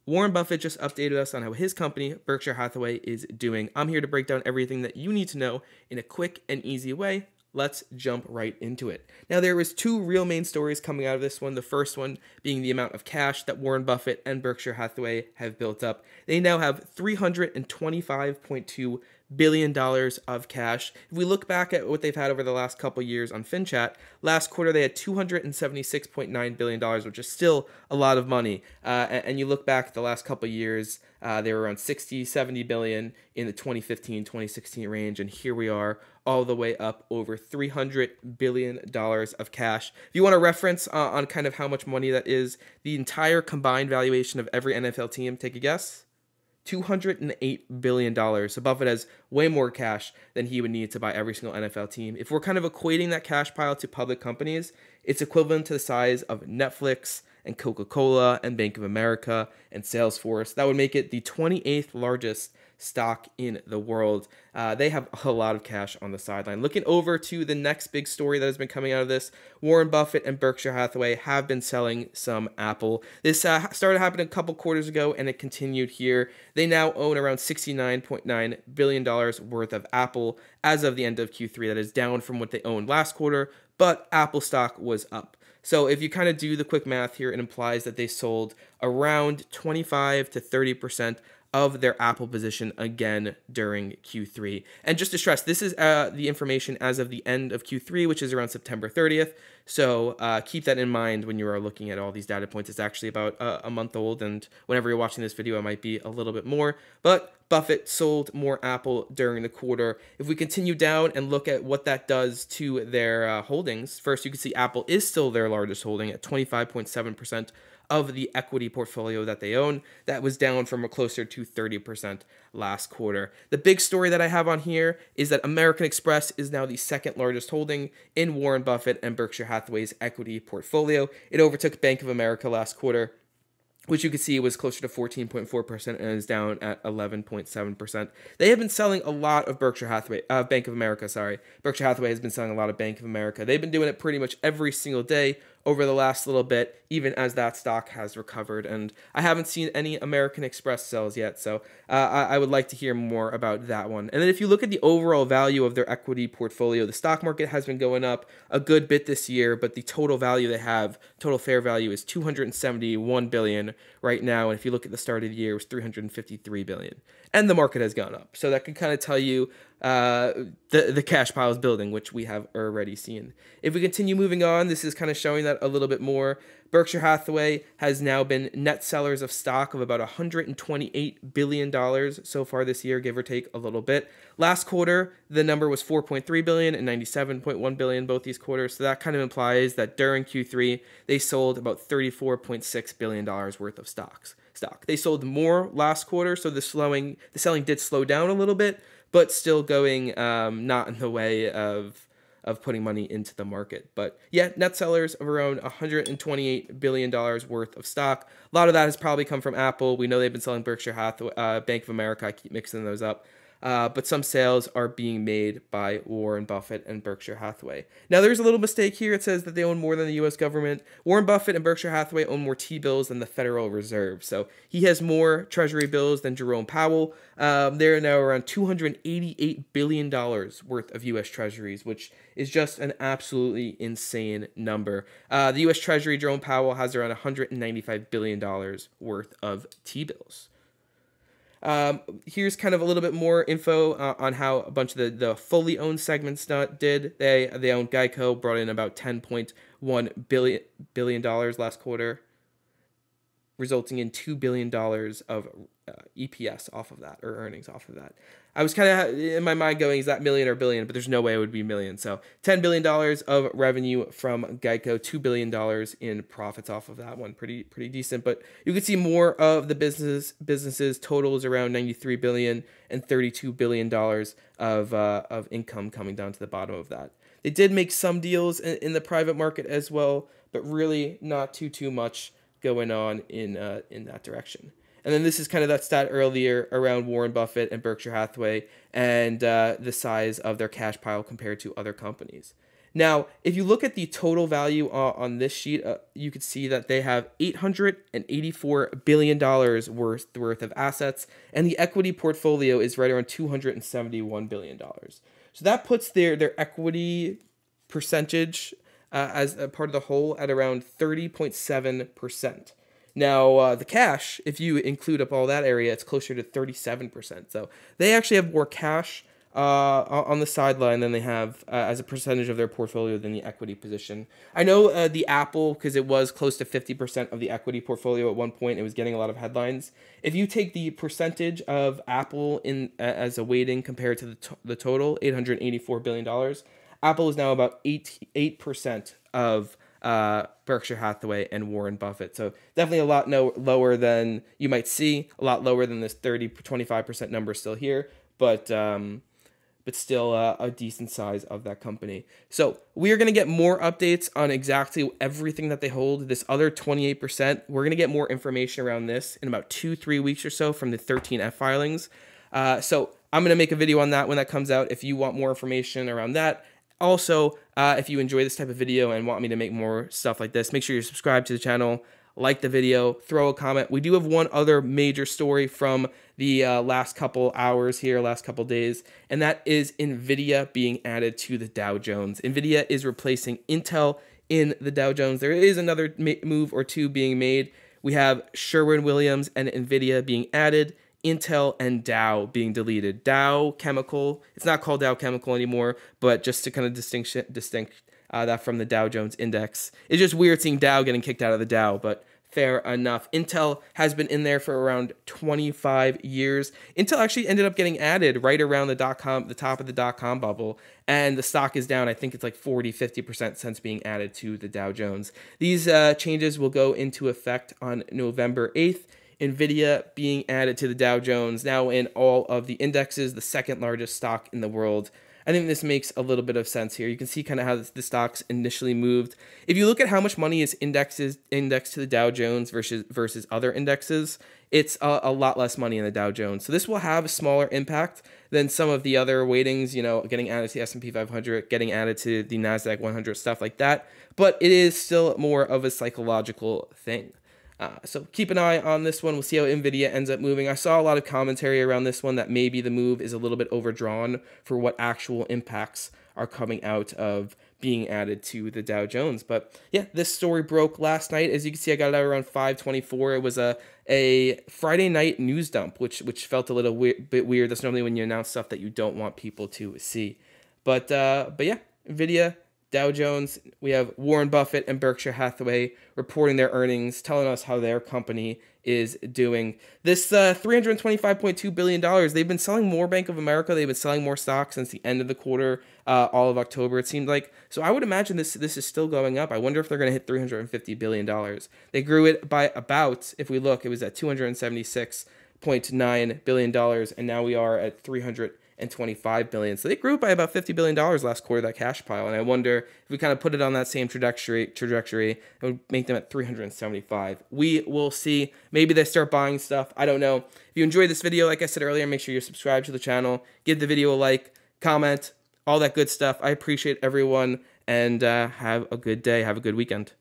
Warren Buffett just updated us on how his company, Berkshire Hathaway, is doing. I'm here to break down everything that you need to know in a quick and easy way. Let's jump right into it. Now, there was two real main stories coming out of this one. The first one being the amount of cash that Warren Buffett and Berkshire Hathaway have built up. They now have $325.2 billion of cash. If we look back at what they've had over the last couple years on FinChat, last quarter they had $276.9 billion, which is still a lot of money. And you look back at the last couple years, they were around 60, 70 billion in the 2015, 2016 range, and here we are all the way up over $300 billion of cash. If you want a reference on kind of how much money that is, the entire combined valuation of every NFL team, take a guess? $208 billion. So Buffett has way more cash than he would need to buy every single NFL team. If we're kind of equating that cash pile to public companies, it's equivalent to the size of Netflix and Coca-Cola and Bank of America and Salesforce. That would make it the 28th largest stock in the world. They have a lot of cash on the sideline. Looking over to the next big story that has been coming out of this, Warren Buffett and Berkshire Hathaway have been selling some Apple. This started happening a couple quarters ago, and it continued here. They now own around $69.9 billion worth of Apple as of the end of Q3. That is down from what they owned last quarter, but Apple stock was up. So if you kind of do the quick math here, it implies that they sold around 25 to 30% of their Apple position again during Q3. And just to stress, this is the information as of the end of Q3, which is around September 30th. So keep that in mind when you are looking at all these data points. It's actually about a month old, and whenever you're watching this video, it might be a little bit more. But Buffett sold more Apple during the quarter. If we continue down and look at what that does to their holdings, first you can see Apple is still their largest holding at 25.7% of the equity portfolio that they own. That was down from closer to 30% last quarter. The big story that I have on here is that American Express is now the second largest holding in Warren Buffett and Berkshire Hathaway's equity portfolio. It overtook Bank of America last quarter, which you can see was closer to 14.4% and is down at 11.7%. They have been selling a lot of Berkshire Hathaway, Bank of America, sorry. Berkshire Hathaway has been selling a lot of Bank of America. They've been doing it pretty much every single day over the last little bit, even as that stock has recovered. And I haven't seen any American Express sales yet, so I would like to hear more about that one. And then if you look at the overall value of their equity portfolio, the stock market has been going up a good bit this year, but the total value they have, total fair value, is $271 billion right now. And if you look at the start of the year, it was $353 billion. And the market has gone up. So that can kind of tell you the cash pile is building, which we have already seen. If we continue moving on, this is kind of showing that a little bit more. Berkshire Hathaway has now been net sellers of stock of about $128 billion so far this year, give or take a little bit. Last quarter, the number was $4.3 billion and $97.1 billion both these quarters. So that kind of implies that during Q3, they sold about $34.6 billion worth of stock. They sold more last quarter, so the selling did slow down a little bit, but still going not in the way of putting money into the market. But yeah, net sellers of around $128 billion worth of stock. A lot of that has probably come from Apple. We know they've been selling Berkshire Hathaway, Bank of America. I keep mixing those up. But some sales are being made by Warren Buffett and Berkshire Hathaway. Now, there's a little mistake here. It says that they own more than the U.S. government. Warren Buffett and Berkshire Hathaway own more T-bills than the Federal Reserve. So he has more Treasury bills than Jerome Powell. They're now around $288 billion worth of U.S. Treasuries, which is just an absolutely insane number. The U.S. Treasury, Jerome Powell, has around $195 billion worth of T-bills. Here's kind of a little bit more info on how a bunch of the fully owned segments did. They owned Geico, brought in about $10.1 billion last quarter, resulting in $2 billion of EPS off of that, or earnings off of that. I was kind of in my mind going, is that million or billion? But there's no way it would be million. So $10 billion of revenue from Geico, $2 billion in profits off of that one. Pretty decent. But you can see more of the businesses totals around $93 billion and $32 billion of income coming down to the bottom of that. They did make some deals in the private market as well, but really not too much going on in that direction. And then this is kind of that stat earlier around Warren Buffett and Berkshire Hathaway and the size of their cash pile compared to other companies. Now, if you look at the total value on this sheet, you could see that they have $884 billion worth of assets, and the equity portfolio is right around $271 billion. So that puts their equity percentage as a part of the whole at around 30.7%. Now, the cash, if you include up all that area, it's closer to 37%. So they actually have more cash on the sideline than they have as a percentage of their portfolio than the equity position. I know the Apple, because it was close to 50% of the equity portfolio at one point, it was getting a lot of headlines. If you take the percentage of Apple in as a weighting compared to the total, $884 billion, Apple is now about 8% of Berkshire Hathaway and Warren Buffett. So definitely a lot lower than you might see, a lot lower than this 25% number still here, but still a decent size of that company. So we are going to get more updates on exactly everything that they hold. This other 28%, we're going to get more information around this in about 2-3 weeks or so from the 13F filings. So I'm going to make a video on that when that comes out if you want more information around that. Also, if you enjoy this type of video and want me to make more stuff like this, make sure you're subscribed to the channel, like the video, throw a comment. We do have one other major story from the last couple hours here, last couple days, and that is Nvidia being added to the Dow Jones. Nvidia is replacing Intel in the Dow Jones. There is another move or two being made. We have Sherwin-Williams and Nvidia being added, Intel and Dow being deleted. Dow Chemical, it's not called Dow Chemical anymore, but just to kind of distinct that from the Dow Jones index. It's just weird seeing Dow getting kicked out of the Dow, but fair enough. Intel has been in there for around 25 years. Intel actually ended up getting added right around the top of the dot-com bubble, and the stock is down, I think it's like 40-50% since being added to the Dow Jones. These changes will go into effect on November 8th. Nvidia being added to the Dow Jones, now in all of the indexes, the second largest stock in the world. I think this makes a little bit of sense here. You can see kind of how the stocks initially moved. If you look at how much money is indexed to the Dow Jones versus other indexes, it's a lot less money in the Dow Jones. So this will have a smaller impact than some of the other weightings, you know, getting added to the S&P 500, getting added to the NASDAQ 100, stuff like that. But it is still more of a psychological thing. So keep an eye on this one. We'll see how Nvidia ends up moving. I saw a lot of commentary around this one that maybe the move is a little bit overdrawn for what actual impacts are coming out of being added to the Dow Jones. But yeah, this story broke last night. As you can see, I got it out around 5:24. It was a Friday night news dump, which felt a little bit weird. That's normally when you announce stuff that you don't want people to see. But yeah, Nvidia, Dow Jones, we have Warren Buffett and Berkshire Hathaway reporting their earnings, telling us how their company is doing. This $325.2 billion, they've been selling more Bank of America, they've been selling more stocks since the end of the quarter, all of October, it seemed like. So I would imagine this is still going up. I wonder if they're going to hit $350 billion. They grew it by about, if we look, it was at $276.9 billion, and now we are at $325 billion. So they grew by about $50 billion last quarter, that cash pile. And I wonder if we kind of put it on that same trajectory, it would make them at 375. We will see. Maybe they start buying stuff. I don't know. If you enjoyed this video, like I said earlier, make sure you're subscribed to the channel. Give the video a like, comment, all that good stuff. I appreciate everyone, and have a good day. Have a good weekend.